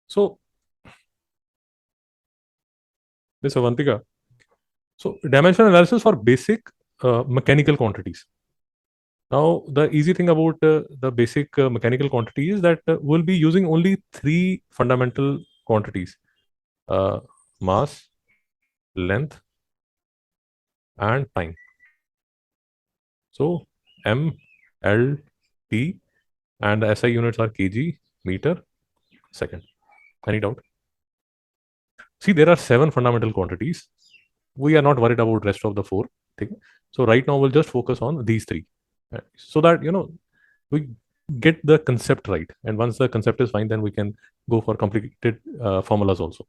So, Ms. Avantika, so dimensional analysis for basic mechanical quantities. Now, the easy thing about the basic mechanical quantity is that we'll be using only three fundamental quantities: uh, mass, length, and time. So, M, L, T, and the SI units are kg, meter, second. Any doubt? See, there are seven fundamental quantities. We are not worried about rest of the four thing. So right now we'll just focus on these three, so that we get the concept right. And once the concept is fine, then we can go for complicated formulas also.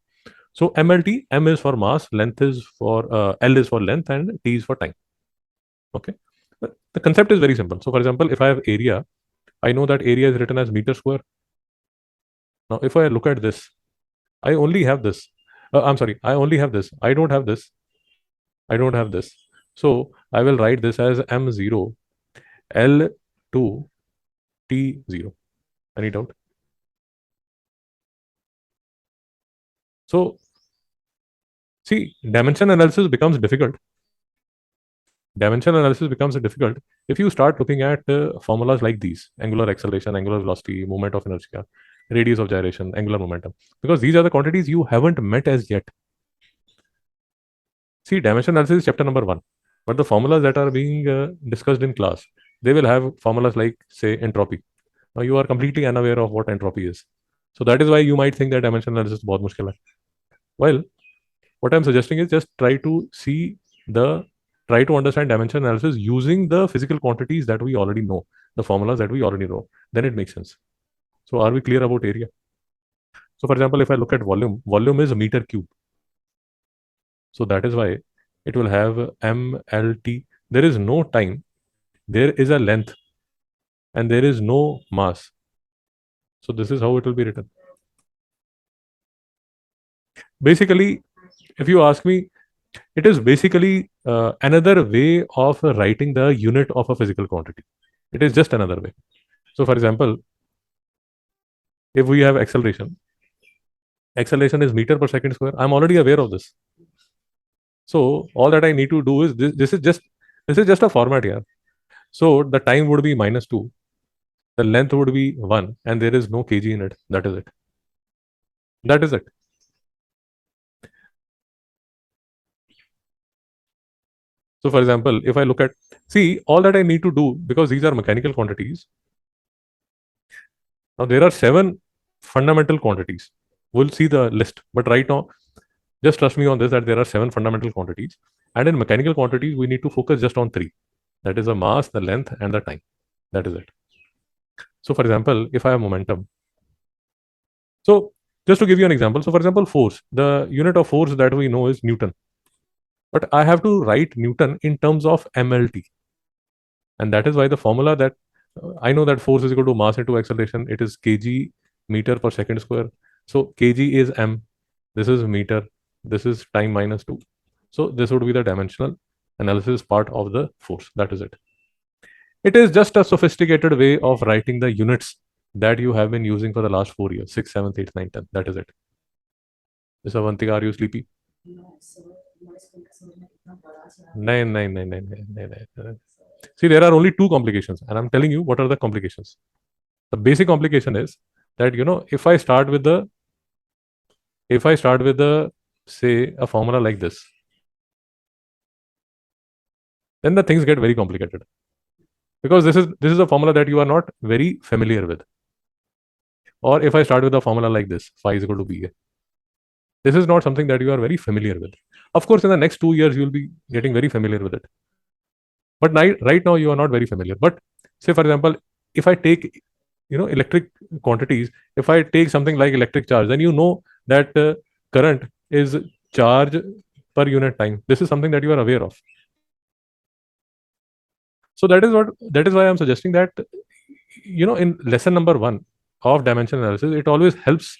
So MLT, M is for mass, length is for L is for length, and T is for time. Okay, but the concept is very simple. So for example, if I have area, I know that area is written as meter square. Now if I look at this, I only have this. I'm sorry, I only have this. I don't have this. I don't have this. So I will write this as M0 L2 T0. Any doubt? So see, dimension analysis becomes difficult. Dimension analysis becomes difficult if you start looking at formulas like these: angular acceleration, angular velocity, moment of inertia, radius of gyration, angular momentum, because these are the quantities you haven't met as yet. See, dimension analysis is chapter number 1, but the formulas that are being discussed in class, they will have formulas like, say, entropy. Now you are completely unaware of what entropy is. So that is why you might think that dimension analysis is बहुत मुश्किल है. Well, what I'm suggesting is just try to understand dimension analysis using the physical quantities that we already know, the formulas that we already know. Then it makes sense. So are we clear about area? So for example, if I look at volume is a meter cube. So that is why it will have MLT. There is no time, there is a length, and there is no mass. So this is how it will be written. Basically, if you ask me, it is basically another way of writing the unit of a physical quantity. It is just another way. So for example, if we have acceleration is meter per second square. I'm already aware of this. So all that I need to do is this is just a format here. So the time would be -2, the length would be 1, and there is no kg in it. That is it. That is it. So for example, if I look at, see, all that I need to do, because these are mechanical quantities. Now there are 7 fundamental quantities. We'll see the list, but right now, just trust me on this, that there are 7 fundamental quantities. And in mechanical quantities, we need to focus just on 3. That is the mass, the length, and the time. That is it. So for example, if I have momentum. So just to give you an example, so for example, force, the unit of force that we know is Newton. But I have to write Newton in terms of MLT. And that is why the formula that I know that force is equal to mass into acceleration. It is kg meter per second square. So kg is m. This is meter. This is time -2. So this would be the dimensional analysis part of the force. That is it. It is just a sophisticated way of writing the units that you have been using for the last 4 years, 6, 7, 8, 9, 10. That is it. Ms. Avantika, are you sleepy? No. See, there are only 2 complications, and I'm telling you what are the complications. The basic complication is that, if I start with the say a formula like this, then the things get very complicated, because this is a formula that you are not very familiar with. Or if I start with a formula like this, phi is equal to ba, this is not something that you are very familiar with. Of course, in the next 2 years, you will be getting very familiar with it. But right now, you are not very familiar. But say, for example, if I take, electric quantities, if I take something like electric charge, then you know that current is charge per unit time. This is something that you are aware of. So that is why I'm suggesting that, in lesson number 1 of dimension analysis, it always helps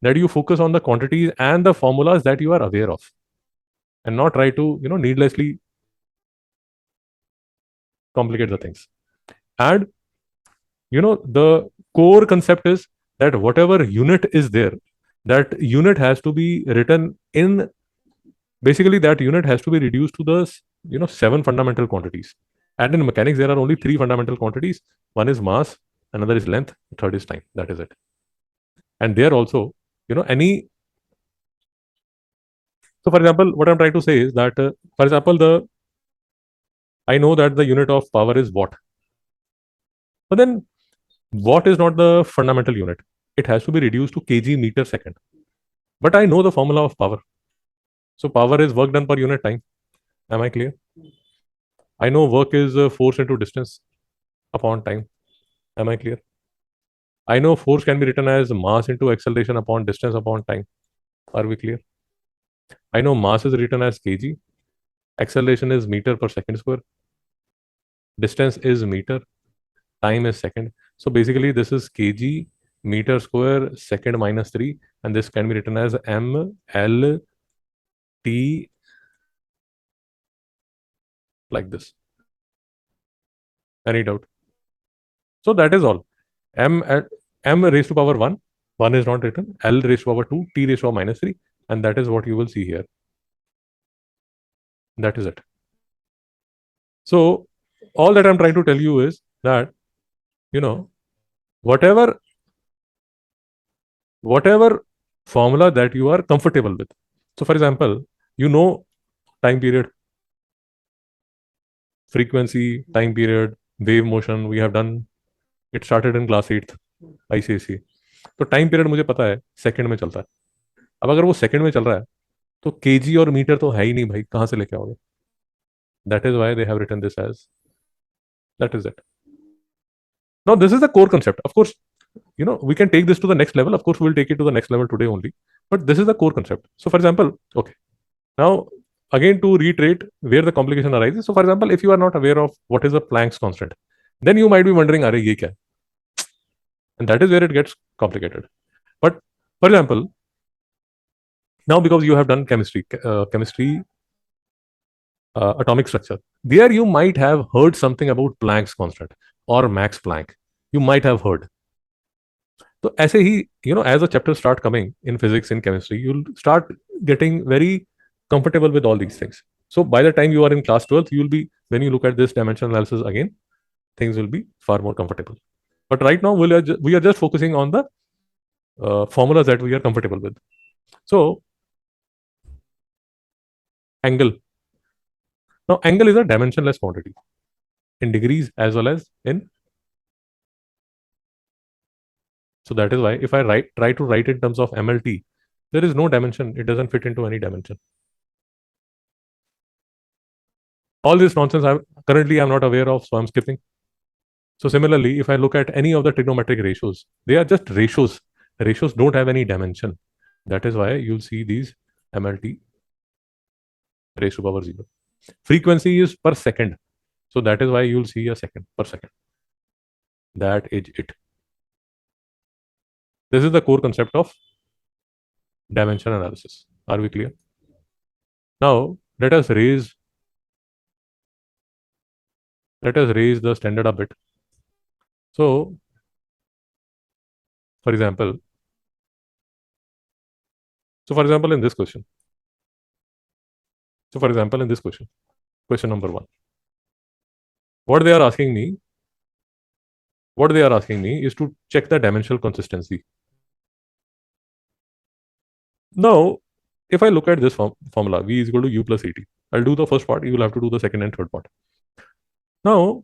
that you focus on the quantities and the formulas that you are aware of, and not try to, needlessly complicate the things. And the core concept is that whatever unit is there, that unit has to be written in, basically that unit has to be reduced to the 7 fundamental quantities. And in mechanics there are only 3 fundamental quantities. One is mass, another is length, third is time. That is it. And there also, any, so for example, what I'm trying to say is that for example, the I know that the unit of power is watt, but then watt is not the fundamental unit. It has to be reduced to kg meter second. But I know the formula of power. So power is work done per unit time. Am I clear? I know work is force into distance upon time. Am I clear? I know force can be written as mass into acceleration upon distance upon time. Are we clear? I know mass is written as kg. Acceleration is meter per second square. Distance is meter. Time is second. So basically, this is kg meter square second minus 3. And this can be written as m l t like this. Any doubt? So that is all. M raised to power 1. 1 is not written. L raised to power 2. T raised to power minus 3. And that is what you will see here. That is it. So all that I'm trying to tell you is that, whatever formula that you are comfortable with. So for example, time period, frequency, time period, wave motion, we have done. It started in class 8th ICSE. तो time period मुझे पता है second में चलता है. अब अगर वो सेकंड में चल रहा है तो केजी और मीटर तो है ही नहीं भाई, कहां से लेके आओगे? That is why they have written this as. That is it. Now this is the core concept. Of course, we can take this to the next level. Of course, we'll take it to the next level today only. But this is the core concept. So for example, okay, now again to reiterate where the complication arises. So for example, if you are not aware of what is a Planck's constant, then you might be wondering, are ye kya? And that is where it gets complicated. But for example, now because you have done chemistry, atomic structure, there you might have heard something about Planck's constant or Max Planck. You might have heard. So ऐसे ही, as a chapter start coming in physics, in chemistry, you'll start getting very comfortable with all these things. So by the time you are in class 12th, you'll be, when you look at this dimensional analysis again, things will be far more comfortable. But right now, we are just focusing on the formulas that we are comfortable with. So angle. Now angle is a dimensionless quantity in degrees as well as in. So that is why if I try to write in terms of MLT, there is no dimension. It doesn't fit into any dimension. All this nonsense I'm not aware of, so I'm skipping. So similarly, if I look at any of the trigonometric ratios, they are just ratios. Ratios don't have any dimension. That is why you'll see these MLT raised to power 0. Frequency is per second. So that is why you'll see a second per second. That is it. This is the core concept of dimension analysis. Are we clear? Now, let us raise the standard a bit. So, for example, in this question. Question number 1. What they are asking me is to check the dimensional consistency. Now, if I look at this formula, V is equal to U plus AT. I'll do the first part. You will have to do the second and third part. Now,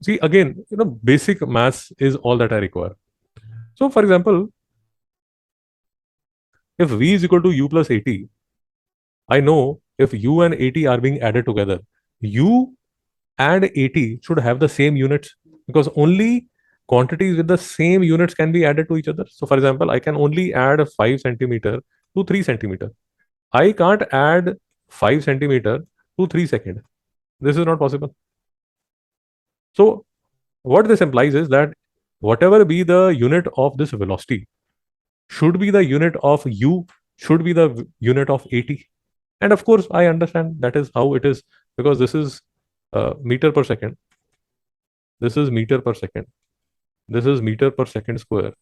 see, again, basic maths is all that I require. So, for example, if V is equal to U plus AT, I know if U and AT are being added together, U and AT should have the same units, because only quantities with the same units can be added to each other. So, for example, I can only add 5 centimeter to 3 centimeter. I can't add 5 centimeter to 3 second. This is not possible. So, what this implies is that whatever be the unit of this velocity should be the unit of U, should be the unit of AT. And of course, I understand that is how it is, because this is meter per second. This is meter per second. This is meter per second square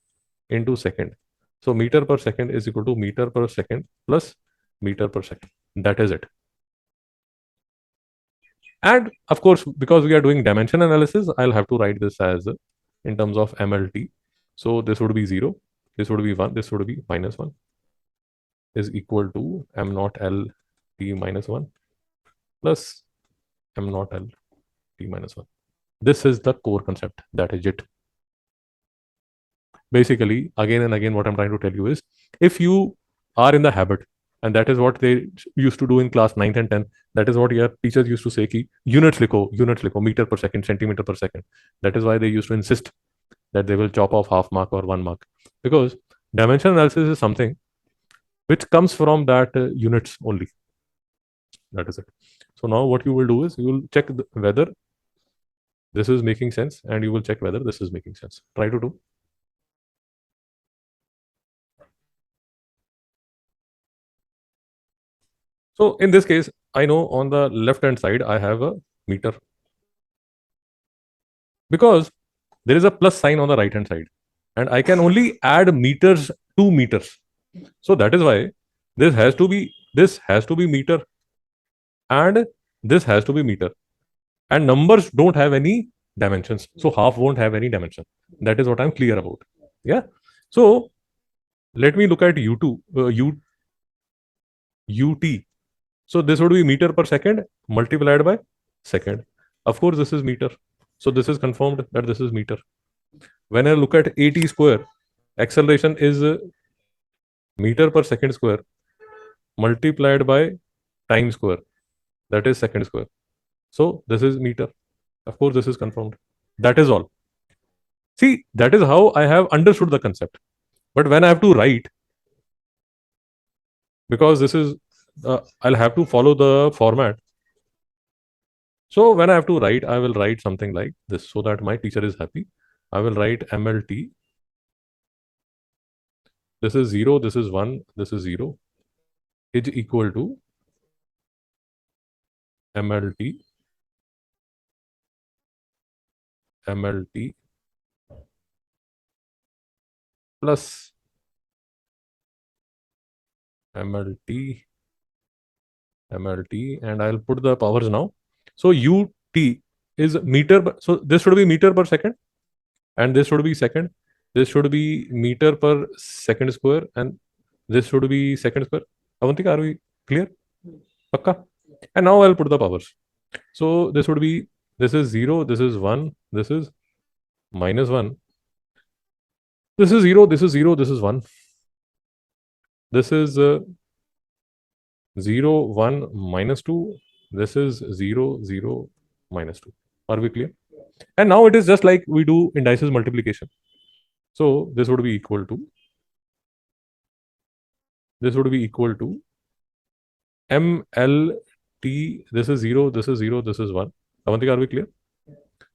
into second. So meter per second is equal to meter per second plus meter per second. That is it. And of course, because we are doing dimension analysis, I'll have to write this as in terms of MLT. So this would be 0, this would be 1, this would be minus 1 is equal to m naught L t minus 1 plus m naught L t minus 1. This is the core concept. That is it. Basically, again and again, what I'm trying to tell you is if you are in the habit, and that is what they used to do in class 9th and 10th, that is what your teachers used to say ki units likho, meter per second, centimeter per second. That is why they used to insist that they will chop off half mark or 1 mark, because dimension analysis is something which comes from that units only. That is it. So now what you will do is you will check whether this is making sense, and you will check whether this is making sense. Try to do. So in this case, I know on the left hand side, I have a meter, because there is a plus sign on the right hand side, and I can only add meters to meters. So that is why this has to be meter, and this has to be meter, and numbers don't have any dimensions. So half won't have any dimension. That is what I'm clear about. Yeah. So let me look at U2, UT. So this would be meter per second multiplied by second. Of course, this is meter. So this is confirmed that this is meter. When I look at AT square, acceleration is meter per second square multiplied by time square. That is second square. So this is meter. Of course, this is confirmed. That is all. See, that is how I have understood the concept. But when I have to write, because this is, I'll have to follow the format. So when I have to write, I will write something like this so that my teacher is happy. I will write MLT. This is 0, this is 1, this is 0 is equal to MLT, MLT plus MLT, MLT, and I'll put the powers now. So UT is meter, so this should be meter per second, and this should be second. This should be meter per second square, and this should be second square. Avantika, are we clear? Pakka? And now I'll put the powers. So this would be, this is 0, this is 1, this is minus 1. This is 0, this is 0, this is 1. This is 0, 1, minus 2. This is 0, 0, minus 2. Are we clear? And now it is just like we do indices multiplication. So this would be equal to, this would be equal to MLT. This is 0, this is 0, this is 1. Avantika, are we clear?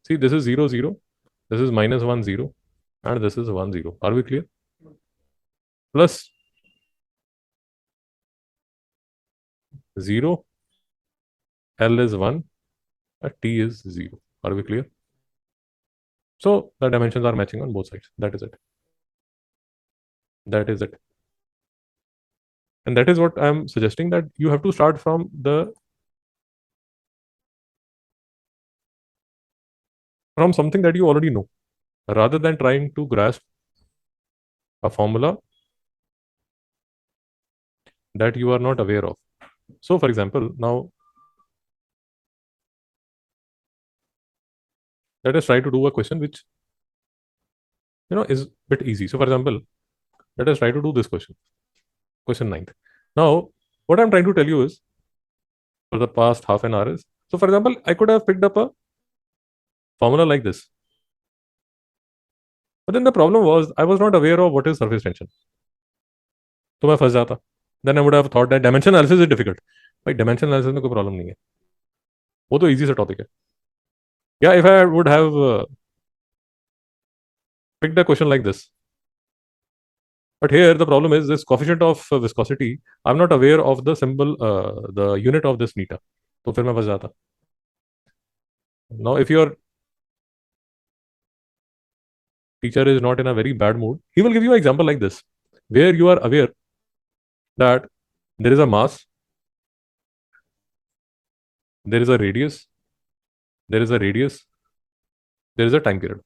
See, this is 0, 0. This is minus 1, 0. And this is 1, 0. Are we clear? Plus 0, L is 1, T is 0. Are we clear? So the dimensions are matching on both sides. That is it. That is it. And that is what I'm suggesting, that you have to start from something that you already know, rather than trying to grasp a formula that you are not aware of. So for example, now let us try to do a question which is a bit easy. So for example, let us try to do this question 9th. Now what I'm trying to tell you is, for the past half an hour is, so for example, I could have picked up a formula like this, but then the problem was I was not aware of what is surface tension. तो मैं फंस जाता. Then I would have thought that dimension analysis is difficult. भाई dimension analysis में कोई problem नहीं है, वो तो इजी सा टॉपिक है. Yeah, if I would have picked a question like this, but here the problem is this coefficient of viscosity. I'm not aware of the symbol, the unit of this meter. तो फिर मैं फंस जाता. Now if your teacher is not in a very bad mood, he will give you an example like this. where you are aware that there is a mass, there is a radius, there is a radius, there is a time period.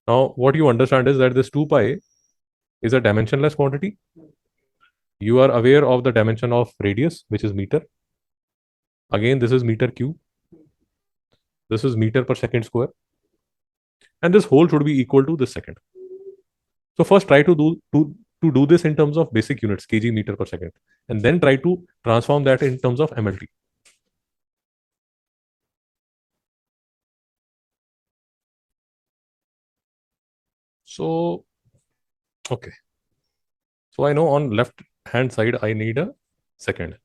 Now, what you understand is that this 2 pi is a dimensionless quantity. You are aware of the dimension of radius, which is meter. Again, this is meter cube. This is meter per second square. And this whole should be equal to this second. So first try to do this in terms of basic units, kg meter per second, and then try to transform that in terms of MLT. So, okay. So I know on left hand side I need a second.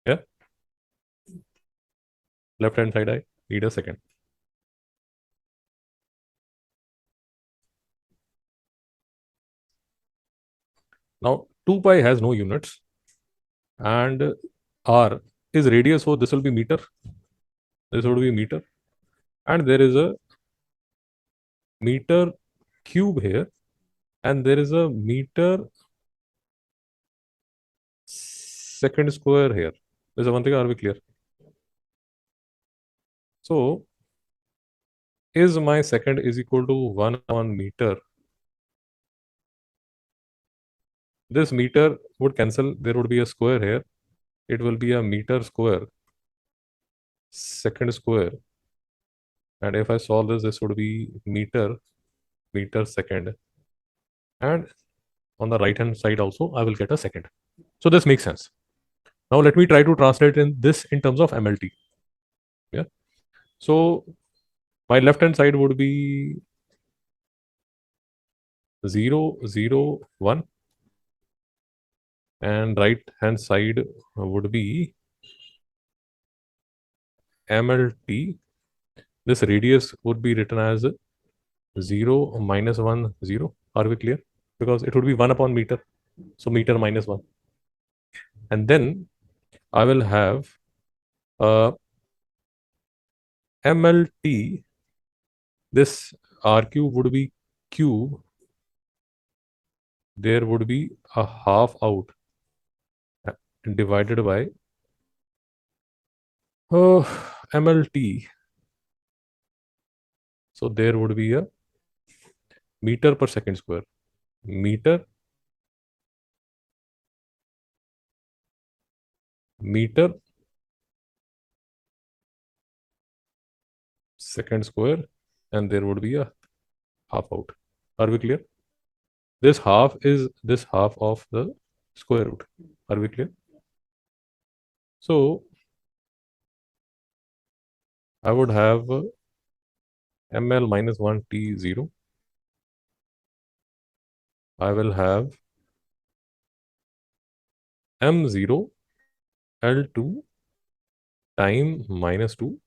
Yeah. Left hand side I need a second. Now 2 pi has no units, and r is radius, so this will be meter. This would be meter, and there is a meter cube here, and there is a meter second square here. There's one thing, are we clear? So is my second is equal to 1 meter? This meter would cancel. There would be a square here. It will be a meter square second square. And if I solve this, this would be meter second. And on the right hand side also, I will get a second. So this makes sense. Now let me try to translate in this in terms of MLT. Yeah. So my left hand side would be 0, 0, 1. And right hand side would be MLT. This radius would be written as 0, -1, 0. Are we clear? Because it would be 1 upon meter. So meter minus 1. And then I will have MLT. This R cube would be cube. There would be a half out divided by MLT. So there would be a meter per second square. Meter second square, and there would be a half out. Are we clear? This half is this half of the square root. Are we clear? So I would have ml minus 1 t 0. I will have m0 L2 time minus 2.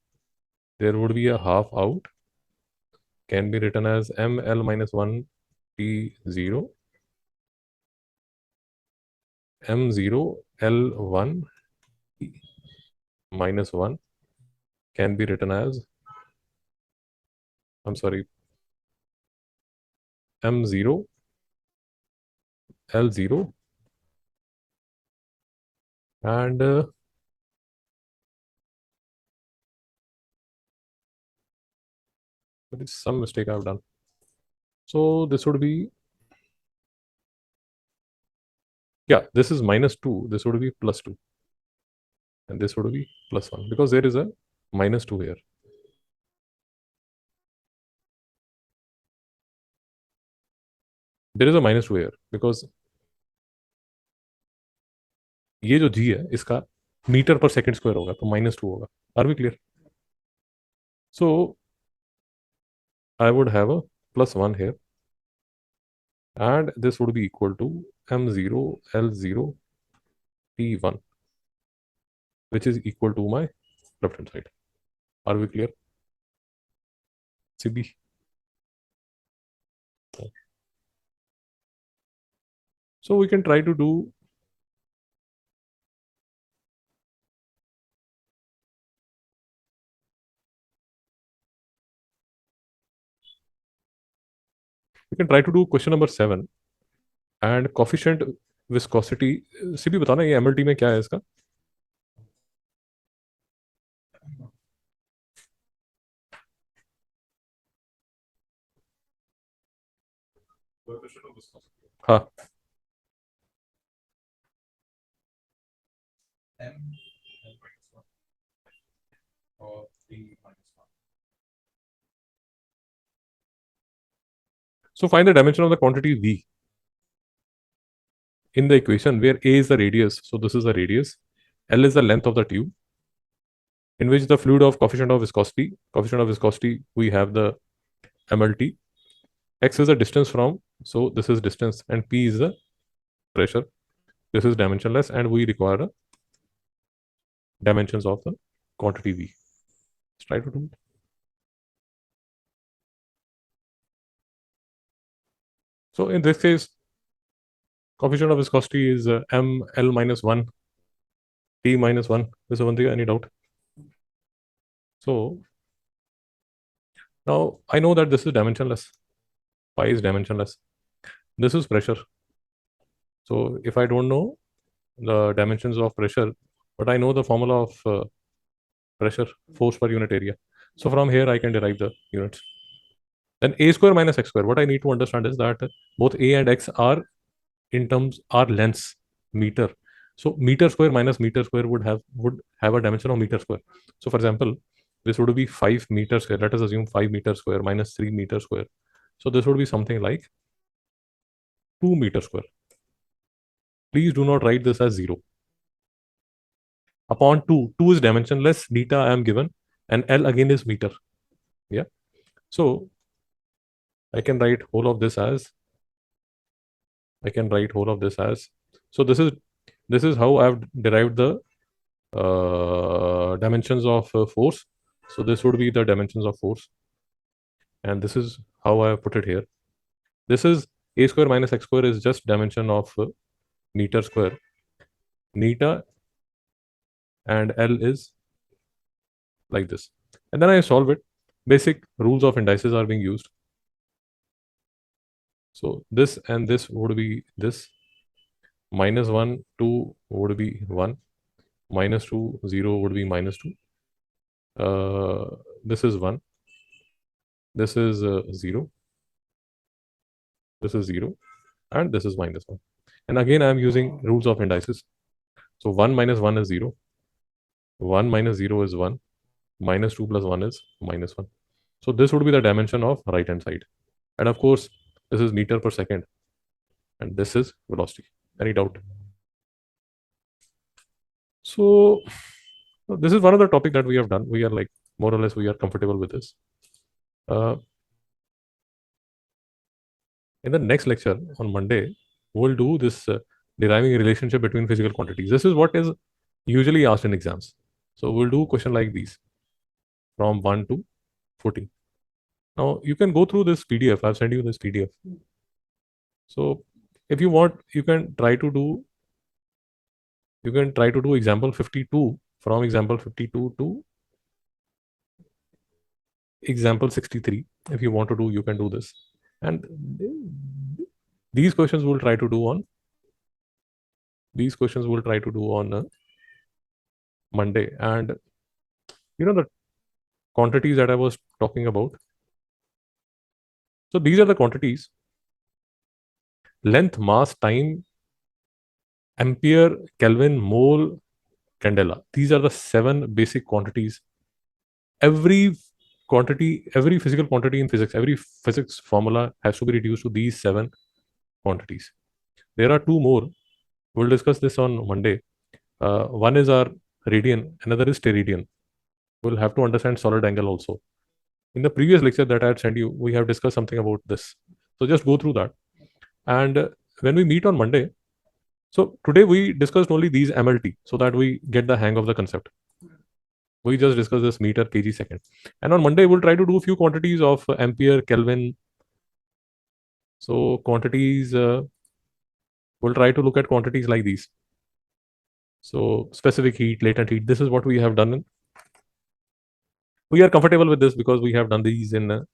There would be a half out. Can be written as ml minus 1 t0 m0 L1 t minus 1 can be written as, I'm sorry, m0 L0, and there is some mistake I've done. So this would be, yeah, this is minus 2. This would be plus 2. And this would be plus 1 because there is a minus 2 here. There is a minus 2 here because ये जो g है इसका metre पर second square होगा तो -2 होगा. Are we clear? So I would have a plus 1 here, and this would be equal to m0 L0 t1, which is equal to my left hand side. Are we clear? CB. So we can try to do You can try to do question number 7 and coefficient viscosity. CB बताना ये MLT में क्या है इसका. हाँ. So find the dimension of the quantity V in the equation where A is the radius. So this is the radius. L is the length of the tube in which the fluid of coefficient of viscosity. Coefficient of viscosity, we have the MLT. X is the distance from, so this is distance, and P is the pressure. This is dimensionless, and we require the dimensions of the quantity V. Let's try to do it. So in this case, coefficient of viscosity is M L minus 1, T minus 1. This is one thing, any doubt? So now I know that this is dimensionless. Pi is dimensionless. This is pressure. So if I don't know the dimensions of pressure, but I know the formula of pressure, force per unit area. So from here I can derive the units. Then a square minus x square. What I need to understand is that both a and x are in terms are lengths, meter. So meter square minus meter square would have a dimension of meter square. So for example, this would be 5 meter square. Let us assume 5 meter square minus 3 meter square. So this would be something like 2 meter square. Please do not write this as 0. Upon 2, 2 is dimensionless, theta I am given, and L again is meter. Yeah. So I can write whole of this as, so this is how I have derived the dimensions of force. So this would be the dimensions of force, and this is how I have put it here. This is a square minus x square is just dimension of meter square. Neta and L is like this, and then I solve it. Basic rules of indices are being used. So this and this would be this. Minus 1, 2 would be 1. Minus 2, 0 would be minus 2. This is 1. This is 0. This is 0. And this is minus 1. And again, I am using rules of indices. So 1 minus 1 is 0. 1 minus 0 is 1. Minus 2 plus 1 is minus 1. So this would be the dimension of right hand side. And of course, this is meter per second. And this is velocity. Any doubt? So this is one of the topic that we have done. We are like, more or less, we are comfortable with this. In the next lecture on Monday, we'll do this deriving a relationship between physical quantities. This is what is usually asked in exams. So we'll do a question like these from 1 to 14. Now you can go through this PDF. I've sent you this PDF. So if you want, you can try to do example 52, from example 52 to example 63. If you want to do, you can do this. And these questions we'll try to do on Monday. And you know the quantities that I was talking about. So these are the quantities: length, mass, time, ampere, Kelvin, mole, candela. These are the 7 basic quantities. Every physical quantity in physics, every physics formula has to be reduced to these 7 quantities. There are 2 more. We'll discuss this on Monday. One is our radian, another is steradian. We'll have to understand solid angle also. In the previous lecture that I had sent you, we have discussed something about this. So just go through that. And when we meet on Monday, so today we discussed only these MLT so that we get the hang of the concept. We just discussed this meter, kg, second. And on Monday, we'll try to do a few quantities of ampere, Kelvin. So quantities, we'll try to look at quantities like these. So specific heat, latent heat, this is what we have done. We are comfortable with this because we have done these in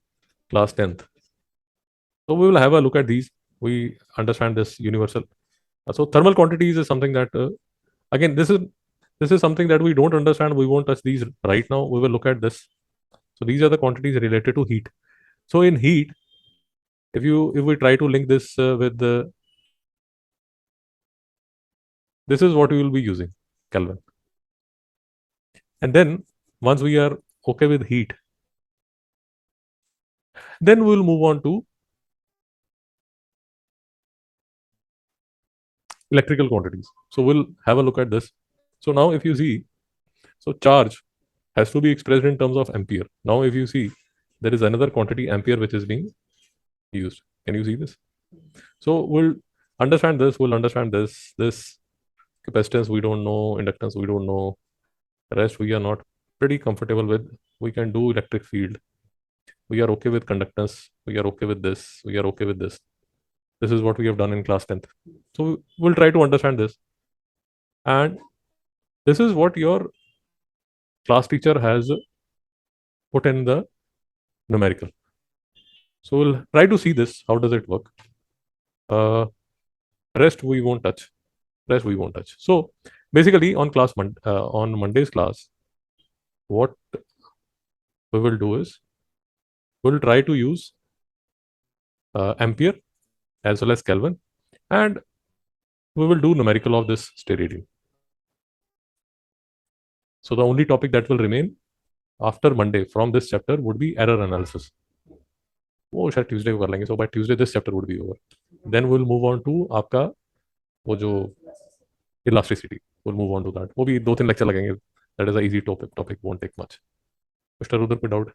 class 10th. So we will have a look at these. We understand this universal. So thermal quantities is something that again this is something that we don't understand. We won't touch these right now. We will look at this. So these are the quantities related to heat. So in heat, if we try to link this with the, this is what we will be using, Kelvin. And then once we are okay with heat, then we will move on to electrical quantities. So we'll have a look at this. So now if you see, so charge has to be expressed in terms of ampere. Now if you see, there is another quantity ampere which is being used. Can you see this? So we'll understand this. We'll understand this capacitance we don't know, inductance we don't know, rest we are not pretty comfortable with. We can do electric field. We are okay with conductance. We are okay with this. We are okay with this. This is what we have done in class 10th. So we'll try to understand this. And this is what your class teacher has put in the numerical. So we'll try to see this. How does it work? Uh, rest we won't touch. Rest we won't touch. So basically on Monday's class, what we will do is we'll try to use ampere as well as Kelvin, and we will do numerical of this steradian. So the only topic that will remain after Monday from this chapter would be error analysis. वो शायद Tuesday को कर लेंगे. So by Tuesday this chapter would be over. Then we'll move on to आपका वो जो elasticity. We'll move on to that. वो भी 2-3 लेक्चर लगेंगे. That is an easy topic. Won't take much. Mr. Rudra, पे डाउट?